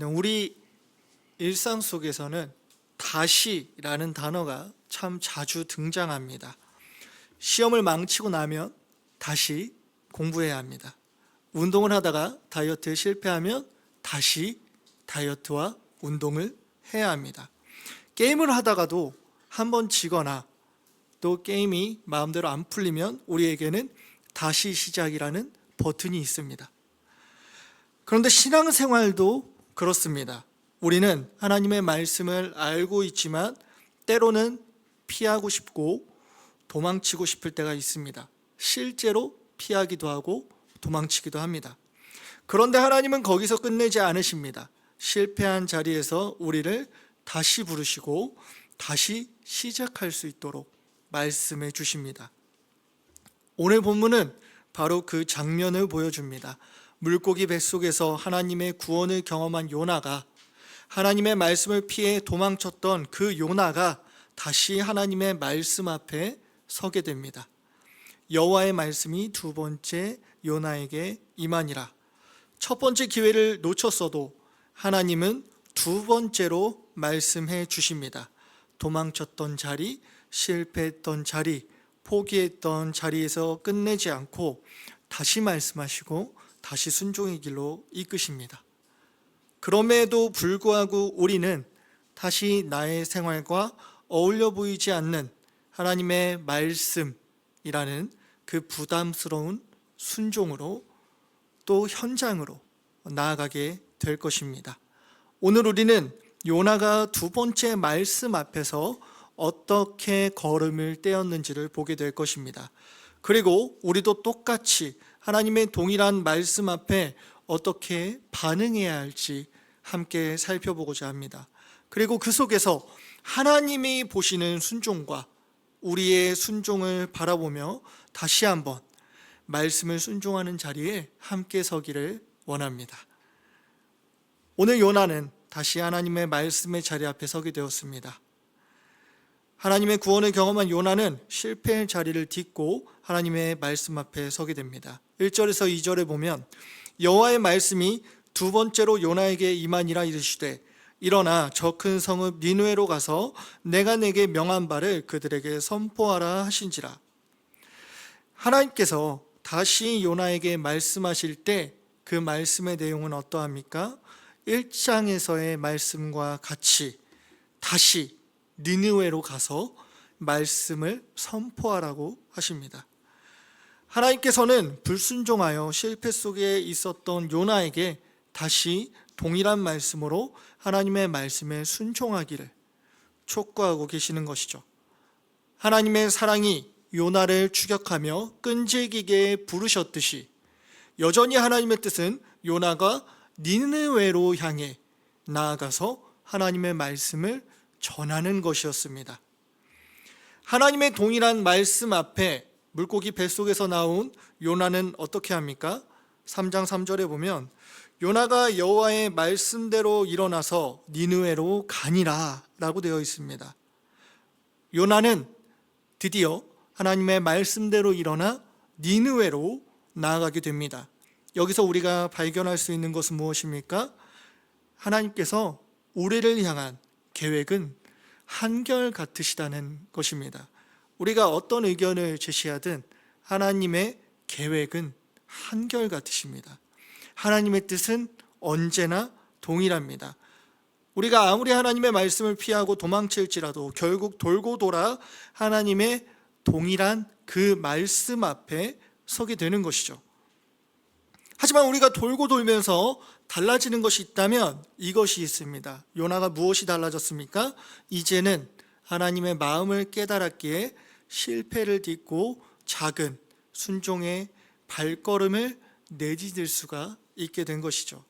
우리 일상 속에서는 다시라는 단어가 참 자주 등장합니다. 시험을 망치고 나면 다시 공부해야 합니다. 운동을 하다가 다이어트에 실패하면 다시 다이어트와 운동을 해야 합니다. 게임을 하다가도 한번 지거나 또 게임이 마음대로 안 풀리면 우리에게는 다시 시작이라는 버튼이 있습니다. 그런데 신앙생활도 그렇습니다. 우리는 하나님의 말씀을 알고 있지만 때로는 피하고 싶고 도망치고 싶을 때가 있습니다. 실제로 피하기도 하고 도망치기도 합니다. 그런데 하나님은 거기서 끝내지 않으십니다. 실패한 자리에서 우리를 다시 부르시고 다시 시작할 수 있도록 말씀해 주십니다. 오늘 본문은 바로 그 장면을 보여줍니다. 물고기 뱃속에서 하나님의 구원을 경험한 요나가 하나님의 말씀을 피해 도망쳤던 그 요나가 다시 하나님의 말씀 앞에 서게 됩니다. 여호와의 말씀이 두 번째 요나에게 임하니라. 첫 번째 기회를 놓쳤어도 하나님은 두 번째로 말씀해 주십니다. 도망쳤던 자리, 실패했던 자리, 포기했던 자리에서 끝내지 않고 다시 말씀하시고 다시 순종의 길로 이끄십니다. 그럼에도 불구하고 우리는 다시 나의 생활과 어울려 보이지 않는 하나님의 말씀이라는 그 부담스러운 순종으로 또 현장으로 나아가게 될 것입니다. 오늘 우리는 요나가 두 번째 말씀 앞에서 어떻게 걸음을 떼었는지를 보게 될 것입니다. 그리고 우리도 똑같이 하나님의 동일한 말씀 앞에 어떻게 반응해야 할지 함께 살펴보고자 합니다. 그리고 그 속에서 하나님이 보시는 순종과 우리의 순종을 바라보며 다시 한번 말씀을 순종하는 자리에 함께 서기를 원합니다. 오늘 요나는 다시 하나님의 말씀의 자리 앞에 서게 되었습니다. 하나님의 구원을 경험한 요나는 실패의 자리를 딛고 하나님의 말씀 앞에 서게 됩니다. 1절에서 2절에 보면 여호와의 말씀이 두 번째로 요나에게 임하니라 이르시되 일어나 저 큰 성읍 니느웨로 가서 내가 내게 명한 바를 그들에게 선포하라 하신지라. 하나님께서 다시 요나에게 말씀하실 때 그 말씀의 내용은 어떠합니까? 1장에서의 말씀과 같이 다시 니느웨로 가서 말씀을 선포하라고 하십니다. 하나님께서는 불순종하여 실패 속에 있었던 요나에게 다시 동일한 말씀으로 하나님의 말씀에 순종하기를 촉구하고 계시는 것이죠. 하나님의 사랑이 요나를 추격하며 끈질기게 부르셨듯이 여전히 하나님의 뜻은 요나가 니느웨로 향해 나아가서 하나님의 말씀을 전하는 것이었습니다. 하나님의 동일한 말씀 앞에 물고기 뱃속에서 나온 요나는 어떻게 합니까? 3장 3절에 보면 요나가 여호와의 말씀대로 일어나서 니느웨로 가니라 라고 되어 있습니다. 요나는 드디어 하나님의 말씀대로 일어나 니느웨로 나아가게 됩니다. 여기서 우리가 발견할 수 있는 것은 무엇입니까? 하나님께서 우리를 향한 계획은 한결같으시다는 것입니다. 우리가 어떤 의견을 제시하든 하나님의 계획은 한결같으십니다. 하나님의 뜻은 언제나 동일합니다. 우리가 아무리 하나님의 말씀을 피하고 도망칠지라도 결국 돌고 돌아 하나님의 동일한 그 말씀 앞에 서게 되는 것이죠. 하지만 우리가 돌고 돌면서 달라지는 것이 있다면 이것이 있습니다. 요나가 무엇이 달라졌습니까? 이제는 하나님의 마음을 깨달았기에 실패를 딛고 작은 순종의 발걸음을 내디딜 수가 있게 된 것이죠.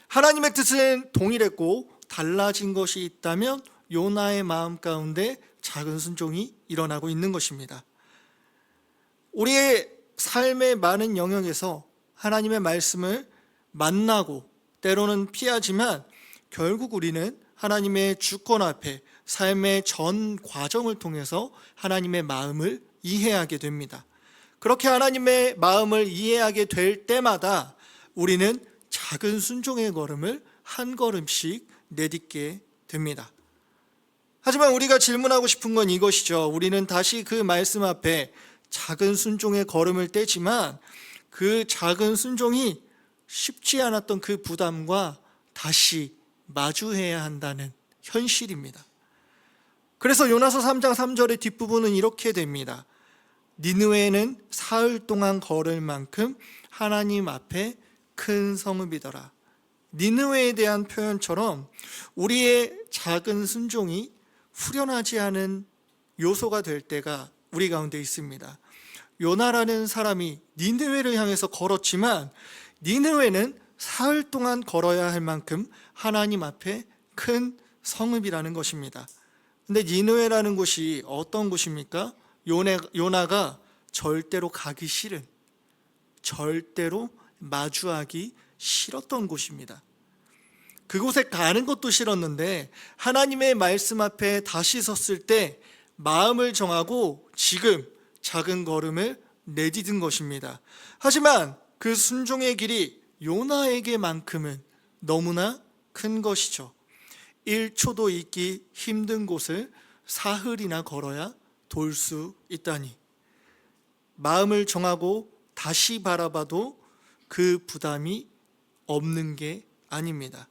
하나님의 뜻은 동일했고 달라진 것이 있다면 요나의 마음 가운데 작은 순종이 일어나고 있는 것입니다. 우리의 삶의 많은 영역에서 하나님의 말씀을 만나고 때로는 피하지만 결국 우리는 하나님의 주권 앞에 삶의 전 과정을 통해서 하나님의 마음을 이해하게 됩니다. 그렇게 하나님의 마음을 이해하게 될 때마다 우리는 작은 순종의 걸음을 한 걸음씩 내딛게 됩니다. 하지만 우리가 질문하고 싶은 건 이것이죠. 우리는 다시 그 말씀 앞에 작은 순종의 걸음을 떼지만 그 작은 순종이 쉽지 않았던 그 부담과 다시 마주해야 한다는 현실입니다. 그래서 요나서 3장 3절의 뒷부분은 이렇게 됩니다. 니느웨는 사흘 동안 걸을 만큼 하나님 앞에 큰 성읍이더라. 니느웨에 대한 표현처럼 우리의 작은 순종이 후련하지 않은 요소가 될 때가 우리 가운데 있습니다. 요나라는 사람이 니느웨를 향해서 걸었지만 니느웨는 사흘 동안 걸어야 할 만큼 하나님 앞에 큰 성읍이라는 것입니다. 근데 니느웨라는 곳이 어떤 곳입니까? 요나가 절대로 가기 싫은, 절대로 마주하기 싫었던 곳입니다. 그곳에 가는 것도 싫었는데 하나님의 말씀 앞에 다시 섰을 때 마음을 정하고 지금 작은 걸음을 내딛은 것입니다. 하지만 그 순종의 길이 요나에게만큼은 너무나 큰 것이죠. 1초도 있기 힘든 곳을 사흘이나 걸어야 돌 수 있다니. 마음을 정하고 다시 바라봐도 그 부담이 없는 게 아닙니다.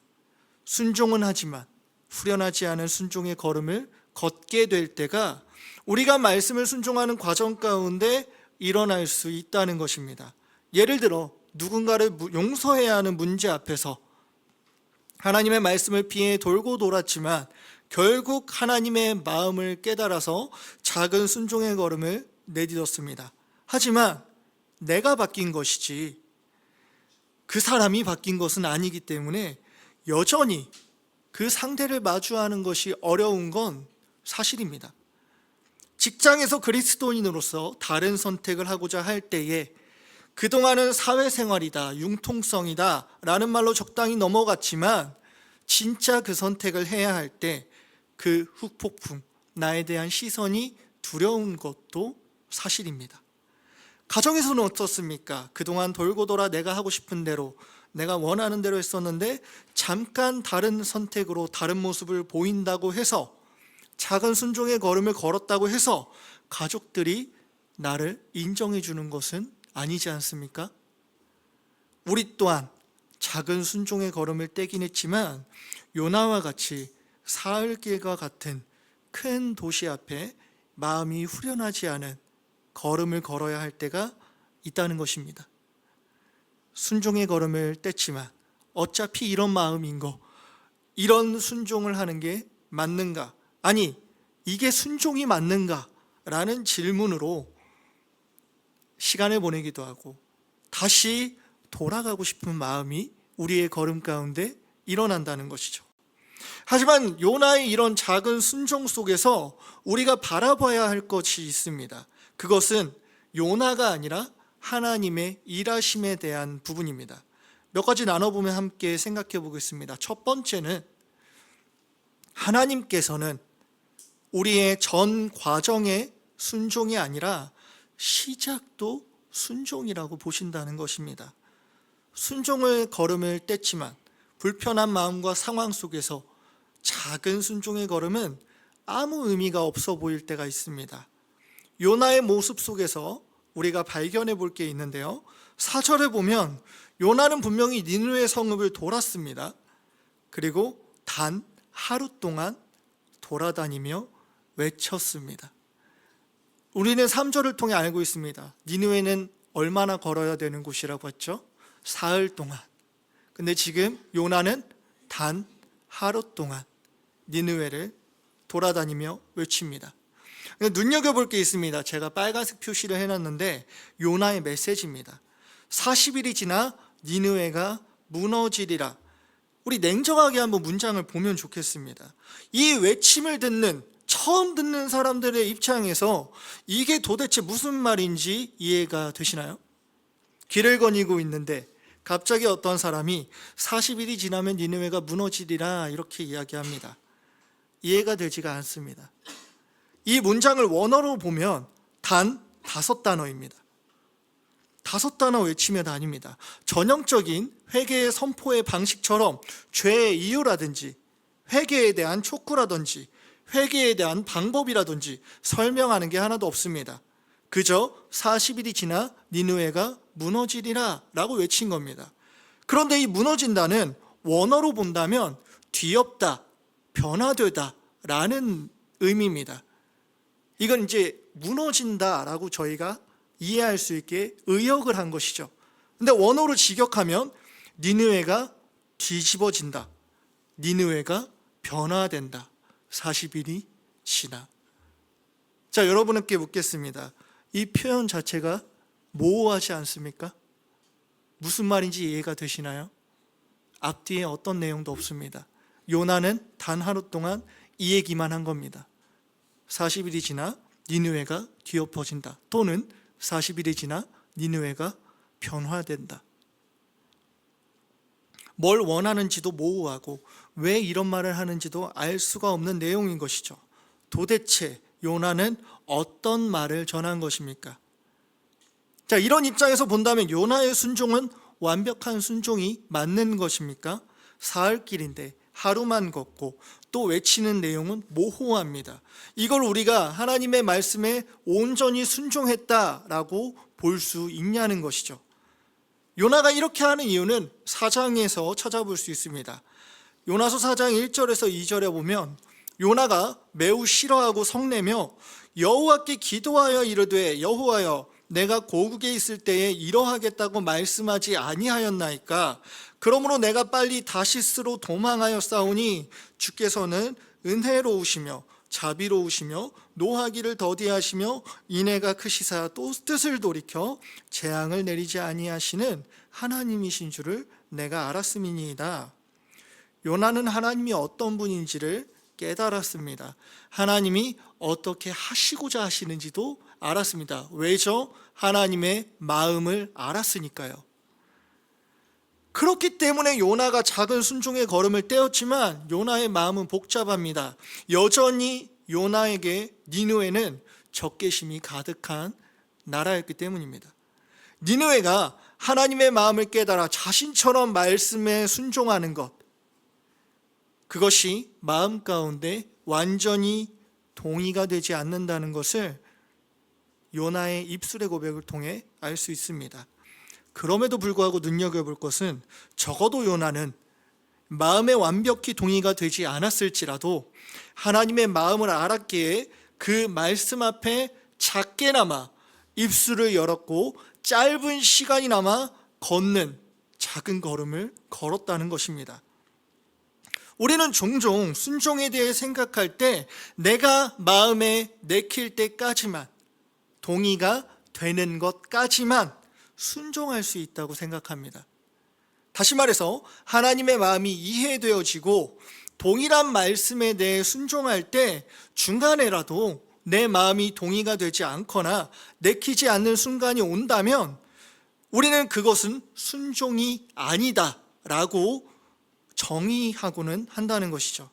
순종은 하지만 후련하지 않은 순종의 걸음을 걷게 될 때가 우리가 말씀을 순종하는 과정 가운데 일어날 수 있다는 것입니다. 예를 들어 누군가를 용서해야 하는 문제 앞에서 하나님의 말씀을 피해 돌고 돌았지만 결국 하나님의 마음을 깨달아서 작은 순종의 걸음을 내딛었습니다. 하지만 내가 바뀐 것이지 그 사람이 바뀐 것은 아니기 때문에 여전히 그 상대를 마주하는 것이 어려운 건 사실입니다. 직장에서 그리스도인으로서 다른 선택을 하고자 할 때에 그동안은 사회생활이다, 융통성이다 라는 말로 적당히 넘어갔지만 진짜 그 선택을 해야 할 때 그 후폭풍, 나에 대한 시선이 두려운 것도 사실입니다. 가정에서는 어떻습니까? 그동안 돌고 돌아 내가 하고 싶은 대로, 내가 원하는 대로 했었는데 잠깐 다른 선택으로 다른 모습을 보인다고 해서 작은 순종의 걸음을 걸었다고 해서 가족들이 나를 인정해 주는 것은 아니지 않습니까? 우리 또한 작은 순종의 걸음을 떼긴 했지만 요나와 같이 사흘길과 같은 큰 도시 앞에 마음이 후련하지 않은 걸음을 걸어야 할 때가 있다는 것입니다. 순종의 걸음을 뗐지만 어차피 이런 마음인 거, 이런 순종을 하는 게 맞는가? 아니, 이게 순종이 맞는가? 라는 질문으로 시간을 보내기도 하고 다시 돌아가고 싶은 마음이 우리의 걸음 가운데 일어난다는 것이죠. 하지만 요나의 이런 작은 순종 속에서 우리가 바라봐야 할 것이 있습니다. 그것은 요나가 아니라 하나님의 일하심에 대한 부분입니다. 몇 가지 나눠보면 함께 생각해 보겠습니다. 첫 번째는 하나님께서는 우리의 전 과정의 순종이 아니라 시작도 순종이라고 보신다는 것입니다. 순종의 걸음을 뗐지만 불편한 마음과 상황 속에서 작은 순종의 걸음은 아무 의미가 없어 보일 때가 있습니다. 요나의 모습 속에서 우리가 발견해 볼 게 있는데요. 4절에 보면 요나는 분명히 니느웨 성읍을 돌았습니다. 그리고 단 하루 동안 돌아다니며 외쳤습니다. 우리는 3절을 통해 알고 있습니다. 니느웨는 얼마나 걸어야 되는 곳이라고 했죠? 사흘 동안. 근데 지금 요나는 단 하루 동안 니느웨를 돌아다니며 외칩니다. 눈여겨볼 게 있습니다. 제가 빨간색 표시를 해놨는데 요나의 메시지입니다. 40일이 지나 니느웨가 무너지리라. 우리 냉정하게 한번 문장을 보면 좋겠습니다. 이 외침을 듣는, 처음 듣는 사람들의 입장에서 이게 도대체 무슨 말인지 이해가 되시나요? 길을 거니고 있는데 갑자기 어떤 사람이 40일이 지나면 니느웨가 무너지리라 이렇게 이야기합니다. 이해가 되지가 않습니다. 이 문장을 원어로 보면 단 5단어입니다. 다섯 단어 외치며 다닙니다. 전형적인 회개의 선포의 방식처럼 죄의 이유라든지 회개에 대한 촉구라든지 회개에 대한 방법이라든지 설명하는 게 하나도 없습니다. 그저 40일이 지나 니느웨가 무너지리라 라고 외친 겁니다. 그런데 이 무너진다는 원어로 본다면 뒤엎다, 변화되다 라는 의미입니다. 이건 이제 무너진다 라고 저희가 이해할 수 있게 의역을 한 것이죠. 근데 원어로 직역하면 니느웨가 뒤집어진다, 니느웨가 변화된다, 40일이 지나. 자, 여러분께 묻겠습니다. 이 표현 자체가 모호하지 않습니까? 무슨 말인지 이해가 되시나요? 앞뒤에 어떤 내용도 없습니다. 요나는 단 하루 동안 이 얘기만 한 겁니다. 40일이 지나 니느웨가 뒤엎어진다, 또는 40일이 지나 니느웨가 변화된다. 뭘 원하는지도 모호하고 왜 이런 말을 하는지도 알 수가 없는 내용인 것이죠. 도대체 요나는 어떤 말을 전한 것입니까? 자, 이런 입장에서 본다면 요나의 순종은 완벽한 순종이 맞는 것입니까? 사흘길인데 하루만 걷고 또 외치는 내용은 모호합니다. 이걸 우리가 하나님의 말씀에 온전히 순종했다라고 볼 수 있냐는 것이죠. 요나가 이렇게 하는 이유는 4장에서 찾아볼 수 있습니다. 요나서 4장 1절에서 2절에 보면 요나가 매우 싫어하고 성내며 여호와께 기도하여 이르되 여호와여 내가 고국에 있을 때에 이러하겠다고 말씀하지 아니하였나이까. 그러므로 내가 빨리 다시스로 도망하여 싸우니 주께서는 은혜로우시며 자비로우시며 노하기를 더디하시며 인애가 크시사 또 뜻을 돌이켜 재앙을 내리지 아니하시는 하나님이신 줄을 내가 알았음이니이다. 요나는 하나님이 어떤 분인지를 깨달았습니다. 하나님이 어떻게 하시고자 하시는지도 알았습니다. 왜죠? 하나님의 마음을 알았으니까요. 그렇기 때문에 요나가 작은 순종의 걸음을 떼었지만 요나의 마음은 복잡합니다. 여전히 요나에게 니느웨는 적개심이 가득한 나라였기 때문입니다. 니느웨가 하나님의 마음을 깨달아 자신처럼 말씀에 순종하는 것, 그것이 마음 가운데 완전히 동의가 되지 않는다는 것을 요나의 입술의 고백을 통해 알 수 있습니다. 그럼에도 불구하고 눈여겨볼 것은 적어도 요나는 마음에 완벽히 동의가 되지 않았을지라도 하나님의 마음을 알았기에 그 말씀 앞에 작게나마 입술을 열었고 짧은 시간이나마 걷는 작은 걸음을 걸었다는 것입니다. 우리는 종종 순종에 대해 생각할 때 내가 마음에 내킬 때까지만, 동의가 되는 것까지만 순종할 수 있다고 생각합니다. 다시 말해서 하나님의 마음이 이해되어지고 동일한 말씀에 대해 순종할 때 중간에라도 내 마음이 동의가 되지 않거나 내키지 않는 순간이 온다면 우리는 그것은 순종이 아니다라고 정의하고는 한다는 것이죠.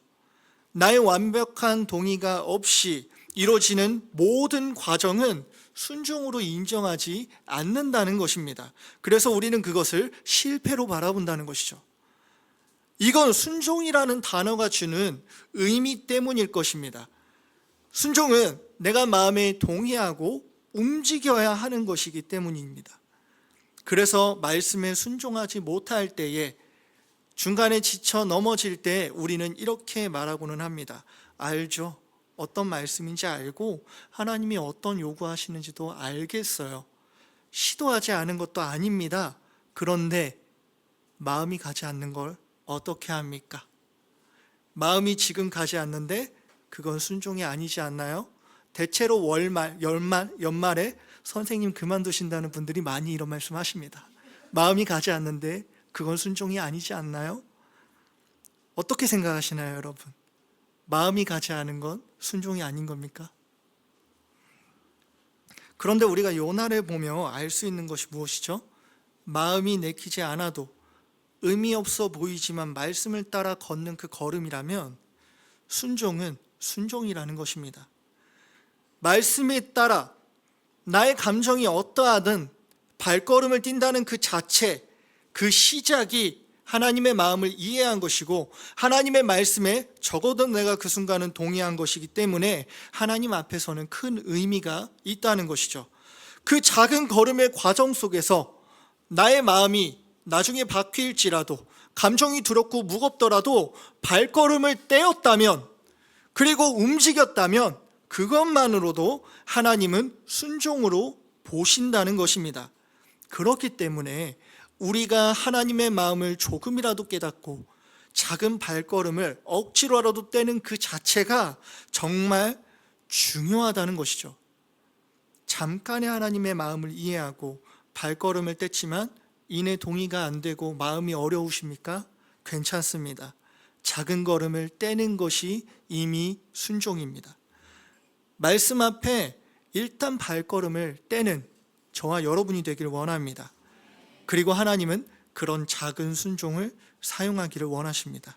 나의 완벽한 동의가 없이 이루어지는 모든 과정은 순종으로 인정하지 않는다는 것입니다. 그래서 우리는 그것을 실패로 바라본다는 것이죠. 이건 순종이라는 단어가 주는 의미 때문일 것입니다. 순종은 내가 마음에 동의하고 움직여야 하는 것이기 때문입니다. 그래서 말씀에 순종하지 못할 때에 중간에 지쳐 넘어질 때 우리는 이렇게 말하고는 합니다. 알죠. 어떤 말씀인지 알고 하나님이 어떤 요구하시는지도 알겠어요. 시도하지 않은 것도 아닙니다. 그런데 마음이 가지 않는 걸 어떻게 합니까? 마음이 지금 가지 않는데 그건 순종이 아니지 않나요? 대체로 연말에 선생님 그만두신다는 분들이 많이 이런 말씀 하십니다. 마음이 가지 않는데 그건 순종이 아니지 않나요? 어떻게 생각하시나요, 여러분? 마음이 가지 않은 건 순종이 아닌 겁니까? 그런데 우리가 요나를 보며 알 수 있는 것이 무엇이죠? 마음이 내키지 않아도 의미 없어 보이지만 말씀을 따라 걷는 그 걸음이라면 순종은 순종이라는 것입니다. 말씀에 따라 나의 감정이 어떠하든 발걸음을 띈다는 그 자체, 그 시작이 하나님의 마음을 이해한 것이고 하나님의 말씀에 적어도 내가 그 순간은 동의한 것이기 때문에 하나님 앞에서는 큰 의미가 있다는 것이죠. 그 작은 걸음의 과정 속에서 나의 마음이 나중에 바뀔지라도, 감정이 두렵고 무겁더라도 발걸음을 떼었다면, 그리고 움직였다면 그것만으로도 하나님은 순종으로 보신다는 것입니다. 그렇기 때문에 우리가 하나님의 마음을 조금이라도 깨닫고 작은 발걸음을 억지로라도 떼는 그 자체가 정말 중요하다는 것이죠. 잠깐의 하나님의 마음을 이해하고 발걸음을 뗐지만 이내 동의가 안 되고 마음이 어려우십니까? 괜찮습니다. 작은 걸음을 떼는 것이 이미 순종입니다. 말씀 앞에 일단 발걸음을 떼는 저와 여러분이 되길 원합니다. 그리고 하나님은 그런 작은 순종을 사용하기를 원하십니다.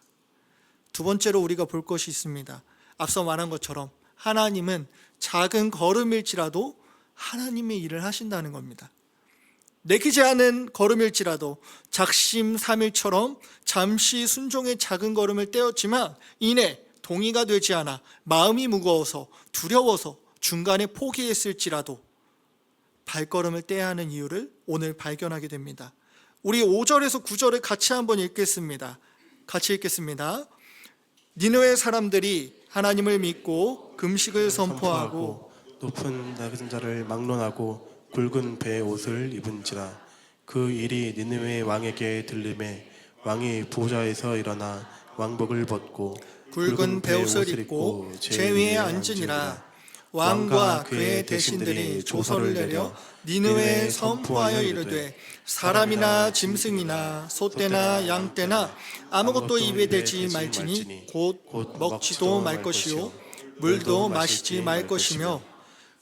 두 번째로 우리가 볼 것이 있습니다. 앞서 말한 것처럼 하나님은 작은 걸음일지라도 하나님의 일을 하신다는 겁니다. 내키지 않은 걸음일지라도 작심삼일처럼 잠시 순종의 작은 걸음을 떼었지만 이내 동의가 되지 않아 마음이 무거워서 두려워서 중간에 포기했을지라도 발걸음을 떼야 하는 이유를 오늘 발견하게 됩니다. 우리 5절에서 9절을 같이 한번 읽겠습니다. 같이 읽겠습니다. 니느웨 사람들이 하나님을 믿고 금식을 선포하고 높은 낮은 자를 막론하고 굵은 배의 옷을 입은지라. 그 일이 니느웨 왕에게 들림에 왕이 보좌에서 일어나 왕복을 벗고 굵은 배옷을 입고 제 위에 앉으니라. 왕과 그의 대신들이 조서를 내려 니느웨에 선포하여 이르되 사람이나 짐승이나 소떼나 양떼나 아무것도 입에 대지 말지니 곧 먹지도 말 것이요 물도 마시지 말 것이며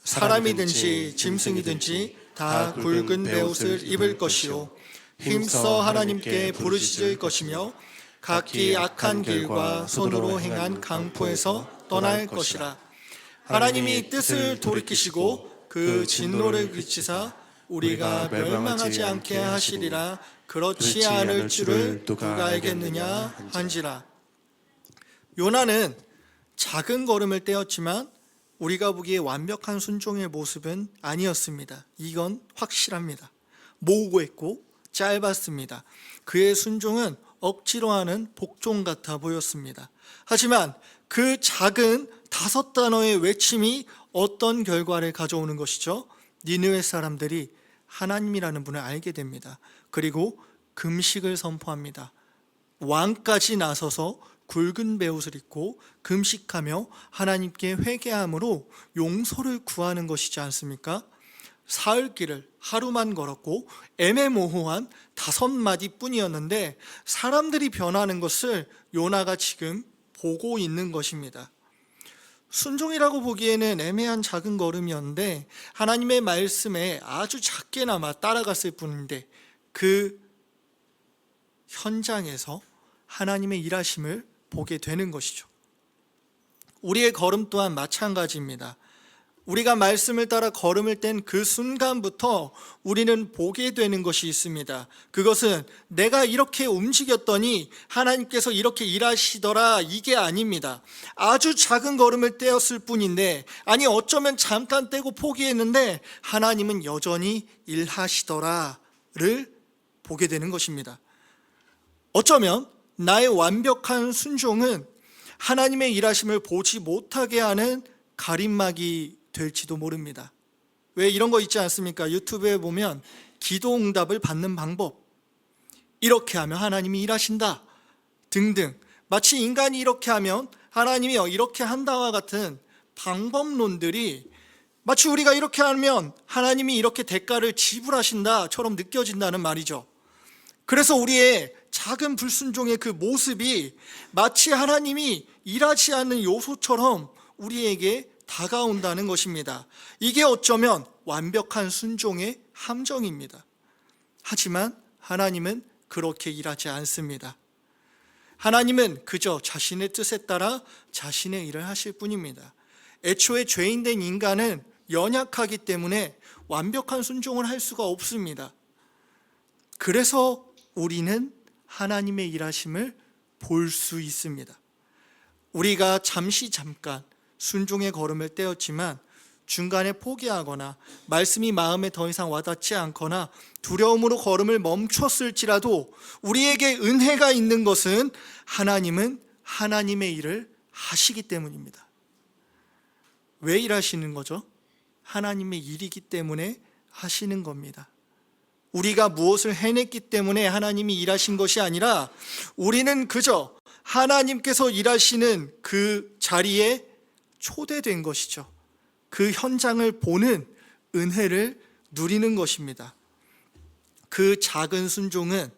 사람이든지 짐승이든지 다 굵은 배옷을 입을 것이요 힘써 하나님께 부르짖을 것이며 각기 악한 길과 손으로 행한 강포에서 떠날 것이라. 하나님이 뜻을 돌이키시고 그 진노를 그치사 우리가 멸망하지 않게 하시리라. 그렇지 않을 줄을 누가 알겠느냐 한지라. 요나는 작은 걸음을 떼었지만 우리가 보기에 완벽한 순종의 모습은 아니었습니다. 이건 확실합니다. 모호했고 짧았습니다. 그의 순종은 억지로 하는 복종 같아 보였습니다. 하지만 그 작은 5단어의 외침이 어떤 결과를 가져오는 것이죠? 니느웨 사람들이 하나님이라는 분을 알게 됩니다. 그리고 금식을 선포합니다. 왕까지 나서서 굵은 배옷을 입고 금식하며 하나님께 회개함으로 용서를 구하는 것이지 않습니까? 사흘길을 하루만 걸었고 애매모호한 5마디 뿐이었는데 사람들이 변하는 것을 요나가 지금 보고 있는 것입니다. 순종이라고 보기에는 애매한 작은 걸음이었는데 하나님의 말씀에 아주 작게나마 따라갔을 뿐인데 그 현장에서 하나님의 일하심을 보게 되는 것이죠. 우리의 걸음 또한 마찬가지입니다. 우리가 말씀을 따라 걸음을 뗀 그 순간부터 우리는 보게 되는 것이 있습니다. 그것은 내가 이렇게 움직였더니 하나님께서 이렇게 일하시더라, 이게 아닙니다. 아주 작은 걸음을 떼었을 뿐인데, 아니 어쩌면 잠깐 떼고 포기했는데 하나님은 여전히 일하시더라를 보게 되는 것입니다. 어쩌면 나의 완벽한 순종은 하나님의 일하심을 보지 못하게 하는 가림막이 될지도 모릅니다. 왜 이런 거 있지 않습니까? 유튜브에 보면 기도 응답을 받는 방법, 이렇게 하면 하나님이 일하신다 등등, 마치 인간이 이렇게 하면 하나님이 이렇게 한다와 같은 방법론들이 마치 우리가 이렇게 하면 하나님이 이렇게 대가를 지불하신다처럼 느껴진다는 말이죠. 그래서 우리의 작은 불순종의 그 모습이 마치 하나님이 일하지 않는 요소처럼 우리에게 다가온다는 것입니다. 이게 어쩌면 완벽한 순종의 함정입니다. 하지만 하나님은 그렇게 일하지 않습니다. 하나님은 그저 자신의 뜻에 따라 자신의 일을 하실 뿐입니다. 애초에 죄인된 인간은 연약하기 때문에 완벽한 순종을 할 수가 없습니다. 그래서 우리는 하나님의 일하심을 볼 수 있습니다. 우리가 잠깐 순종의 걸음을 떼었지만 중간에 포기하거나 말씀이 마음에 더 이상 와닿지 않거나 두려움으로 걸음을 멈췄을지라도 우리에게 은혜가 있는 것은 하나님은 하나님의 일을 하시기 때문입니다. 왜 일하시는 거죠? 하나님의 일이기 때문에 하시는 겁니다. 우리가 무엇을 해냈기 때문에 하나님이 일하신 것이 아니라 우리는 그저 하나님께서 일하시는 그 자리에 초대된 것이죠. 그 현장을 보는 은혜를 누리는 것입니다. 그 작은 순종은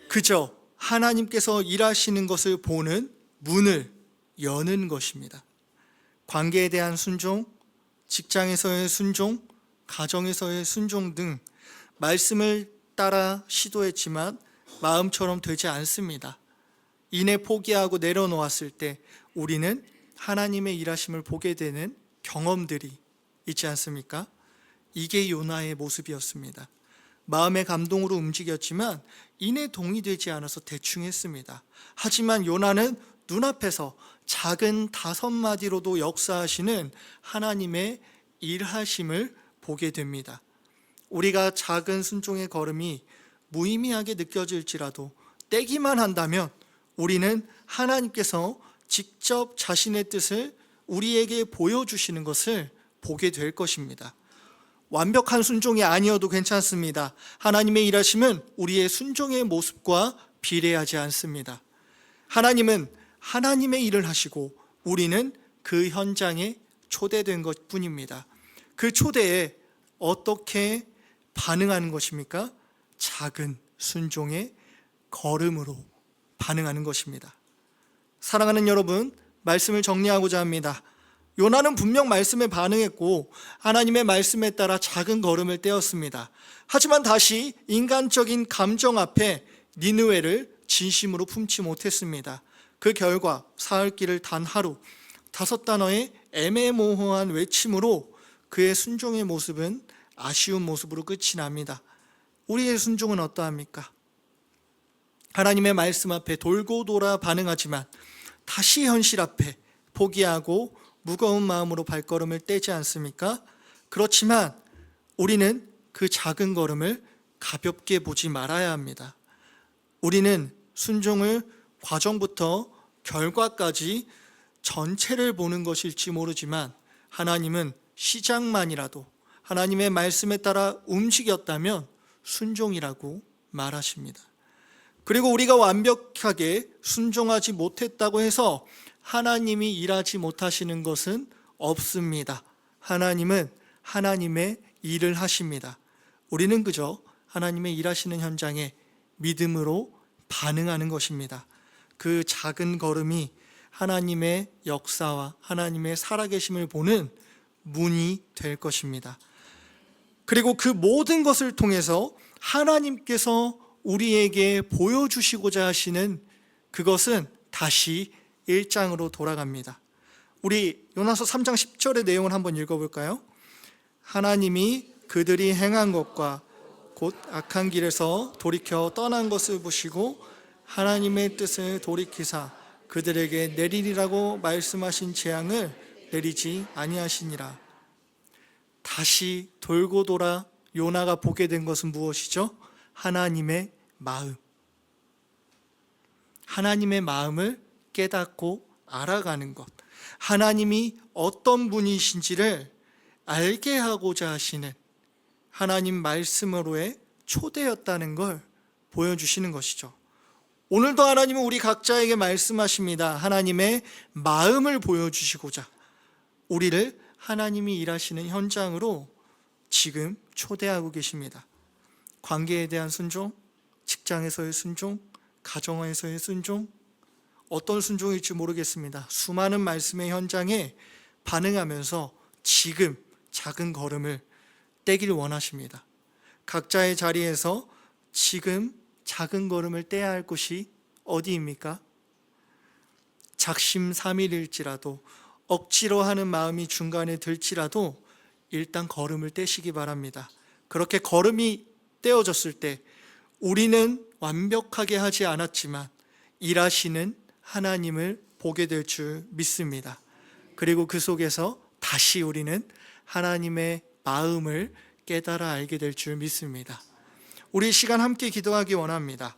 그저 하나님께서 일하시는 것을 보는 문을 여는 것입니다. 관계에 대한 순종, 직장에서의 순종, 가정에서의 순종 등 말씀을 따라 시도했지만 마음처럼 되지 않습니다. 이내 포기하고 내려놓았을 때 우리는 하나님의 일하심을 보게 되는 경험들이 있지 않습니까? 이게 요나의 모습이었습니다. 마음의 감동으로 움직였지만 이내 동의되지 않아서 대충 했습니다. 하지만 요나는 눈앞에서 작은 5마디로도 역사하시는 하나님의 일하심을 보게 됩니다. 우리가 작은 순종의 걸음이 무의미하게 느껴질지라도 떼기만 한다면 우리는 하나님께서 직접 자신의 뜻을 우리에게 보여주시는 것을 보게 될 것입니다. 완벽한 순종이 아니어도 괜찮습니다. 하나님의 일하심은 우리의 순종의 모습과 비례하지 않습니다. 하나님은 하나님의 일을 하시고 우리는 그 현장에 초대된 것뿐입니다. 그 초대에 어떻게 반응하는 것입니까? 작은 순종의 걸음으로 반응하는 것입니다. 사랑하는 여러분, 말씀을 정리하고자 합니다. 요나는 분명 말씀에 반응했고 하나님의 말씀에 따라 작은 걸음을 떼었습니다. 하지만 다시 인간적인 감정 앞에 니느웨를 진심으로 품지 못했습니다. 그 결과 사흘길을 단 하루 5단어의 애매모호한 외침으로 그의 순종의 모습은 아쉬운 모습으로 끝이 납니다. 우리의 순종은 어떠합니까? 하나님의 말씀 앞에 돌고 돌아 반응하지만 다시 현실 앞에 포기하고 무거운 마음으로 발걸음을 떼지 않습니까? 그렇지만 우리는 그 작은 걸음을 가볍게 보지 말아야 합니다. 우리는 순종을 과정부터 결과까지 전체를 보는 것일지 모르지만 하나님은 시작만이라도 하나님의 말씀에 따라 움직였다면 순종이라고 말하십니다. 그리고 우리가 완벽하게 순종하지 못했다고 해서 하나님이 일하지 못하시는 것은 없습니다. 하나님은 하나님의 일을 하십니다. 우리는 그저 하나님의 일하시는 현장에 믿음으로 반응하는 것입니다. 그 작은 걸음이 하나님의 역사와 하나님의 살아계심을 보는 문이 될 것입니다. 그리고 그 모든 것을 통해서 하나님께서 우리에게 보여주시고자 하시는 그것은 다시 1장으로 돌아갑니다. 우리 요나서 3장 10절의 내용을 한번 읽어볼까요? 하나님이 그들이 행한 것과 곧 악한 길에서 돌이켜 떠난 것을 보시고 하나님의 뜻을 돌이키사 그들에게 내리리라고 말씀하신 재앙을 내리지 아니하시니라. 다시 돌고 돌아 요나가 보게 된 것은 무엇이죠? 하나님의 마음. 하나님의 마음을 깨닫고 알아가는 것. 하나님이 어떤 분이신지를 알게 하고자 하시는 하나님 말씀으로의 초대였다는 걸 보여주시는 것이죠. 오늘도 하나님은 우리 각자에게 말씀하십니다. 하나님의 마음을 보여주시고자 우리를 하나님이 일하시는 현장으로 지금 초대하고 계십니다. 관계에 대한 순종, 직장에서의 순종, 가정에서의 순종, 어떤 순종일지 모르겠습니다. 수많은 말씀의 현장에 반응하면서 지금 작은 걸음을 떼길 원하십니다. 각자의 자리에서 지금 작은 걸음을 떼야 할 곳이 어디입니까? 작심삼일일지라도 억지로 하는 마음이 중간에 들지라도 일단 걸음을 떼시기 바랍니다. 그렇게 걸음이 떼어졌을 때 우리는 완벽하게 하지 않았지만 일하시는 하나님을 보게 될 줄 믿습니다. 그리고 그 속에서 다시 우리는 하나님의 마음을 깨달아 알게 될 줄 믿습니다. 우리 이 시간 함께 기도하기 원합니다.